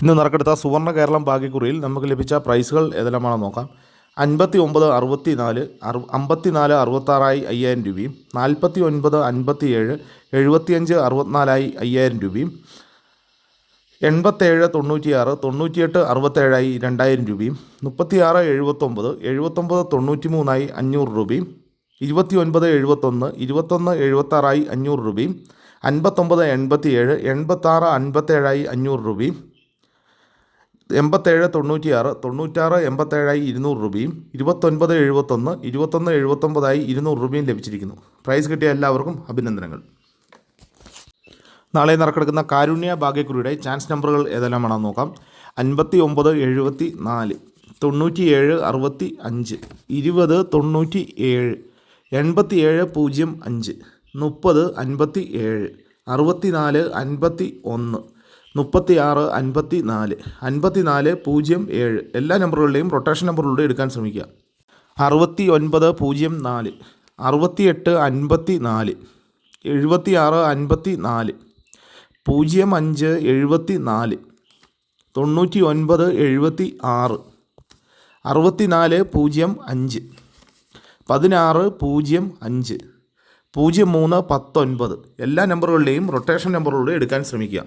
ഇന്ന് നറുക്കെടുത്ത സുവർണ്ണ കേരളം ഭാഗ്യക്കുറിയിൽ നമുക്ക് ലഭിച്ച പ്രൈസുകൾ ഏതെല്ലാമാണെന്ന് നോക്കാം. 59 64 54 66 5000 രൂപയും 49 57 75 64 5000 രൂപയും 87 96 98 67 2000 രൂപയും 36 79 79 93 500 രൂപയും 29 71 21 76 500 രൂപയും 59 87 86 57 500 രൂപയും 87 96 96 87 200 രൂപയും 29 71 21 79 200 രൂപയും ലഭിച്ചിരിക്കുന്നു. പ്രൈസ് കിട്ടിയ എല്ലാവർക്കും അഭിനന്ദനങ്ങൾ. നാളെ നറുക്കെടുക്കുന്ന കാരുണ്യ ഭാഗ്യക്കുറിയുടെ ചാൻസ് നമ്പറുകൾ ഏതെല്ലാമാണെന്ന് നോക്കാം. 59 74 97 65 20 97 87 05 30 57 64 51 36 54 54 07 എല്ലാ നമ്പറുകളുടെയും റൊട്ടേഷൻ നമ്പറുകളുടെ എടുക്കാൻ ശ്രമിക്കുക. 69 04 68 54 76 54 05 74 99 76 64 05 16 05 03 19 എല്ലാ നമ്പറുകളുടെയും റൊട്ടേഷൻ നമ്പറുകളുടെ എടുക്കാൻ ശ്രമിക്കുക.